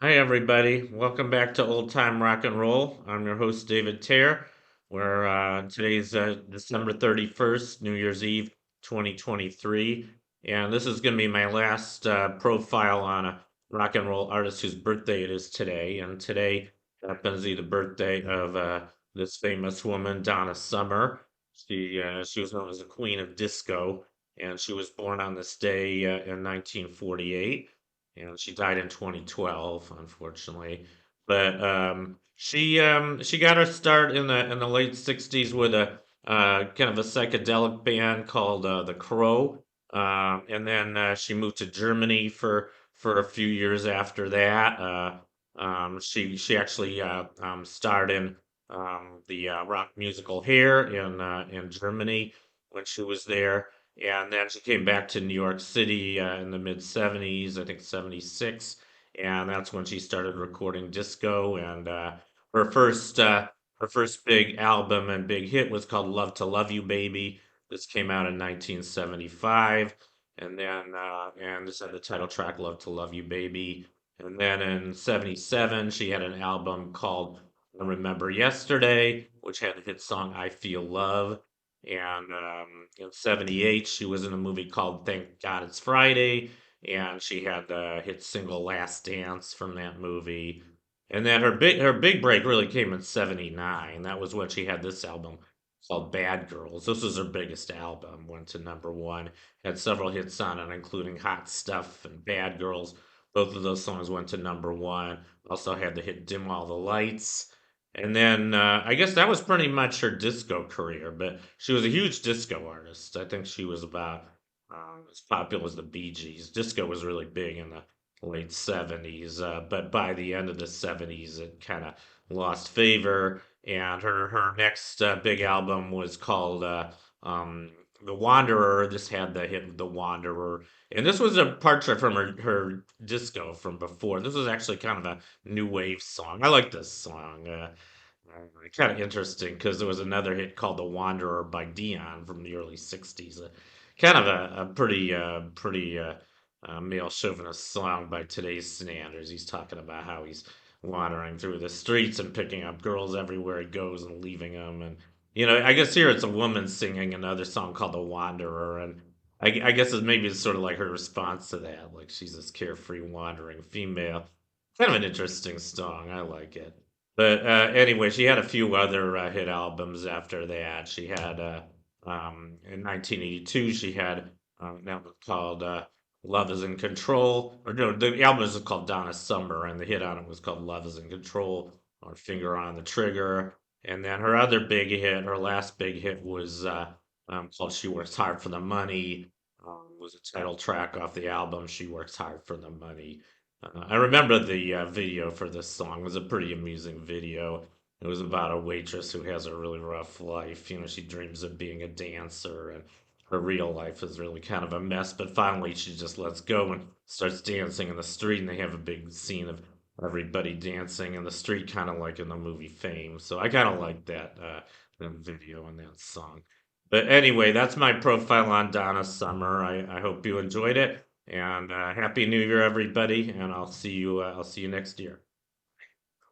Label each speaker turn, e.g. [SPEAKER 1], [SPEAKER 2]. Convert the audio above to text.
[SPEAKER 1] Hi, everybody. Welcome back to Old Time Rock and Roll. I'm your host, David Tear. Where today's December 31st, New Year's Eve, 2023. And this is going to be my last profile on a rock and roll artist whose birthday it is today. And today happens to be the birthday of this famous woman, Donna Summer. She was known as the Queen of Disco, and she was born on this day in 1948 and she died in 2012, unfortunately. But she got her start in the late 60s with a kind of a psychedelic band called the Crow, and then she moved to Germany for a few years after that. She actually starred in the rock musical Hair in Germany when she was there. And then she came back to New York City in the mid 70s, I think 76. And that's when she started recording disco. And her first uh, her first big album and big hit was called Love to Love You Baby. This came out in 1975. And this had the title track Love to Love You Baby. And then in 77, she had an album called I Remember Yesterday, which had the hit song I Feel Love. And in 78, she was in a movie called Thank God It's Friday. And she had the hit single Last Dance from that movie. And then her big break really came in 79. That was when she had this album called Bad Girls. This was her biggest album, went to number one, had several hits on it, including Hot Stuff and Bad Girls. Both of those songs went to number one. Also had the hit Dim All the Lights. And then I guess that was pretty much her disco career, but she was a huge disco artist. I think she was about as popular as the Bee Gees. Disco was really big in the late 70s, but by the end of the 70s, it kind of lost favor. And her next big album was called The Wanderer. This had the hit The Wanderer. And this was a departure from her disco from before. This was actually kind of a new wave song. I like this song. Kind of interesting because there was another hit called "The Wanderer" by Dion from the early '60s. Kind of a pretty male chauvinist song by today's standards. He's talking about how he's wandering through the streets and picking up girls everywhere he goes and leaving them. And I guess here it's a woman singing another song called "The Wanderer," and I guess maybe it's sort of like her response to that, like she's this carefree wandering female. Kind of an interesting song. I like it. But anyway, she had a few other hit albums after that. She had in 1982 she had an album called "Love Is in Control," or no, the album is called Donna Summer, and the hit on it was called "Love Is in Control" or "Finger on the Trigger." And then her other big hit, her last big hit was called "She Works Hard for the Money." Was a title track off the album "She Works Hard for the Money." I remember the video for this song. It was a pretty amusing video. It was about a waitress who has a really rough life. She dreams of being a dancer, and her real life is really kind of a mess. But finally, she just lets go and starts dancing in the street, and they have a big scene of everybody dancing in the street, kind of like in the movie Fame. So I kind of like that video and that song. But anyway, that's my profile on Donna Summer. I hope you enjoyed it. And Happy New Year, everybody! And I'll see you. I'll see you next year.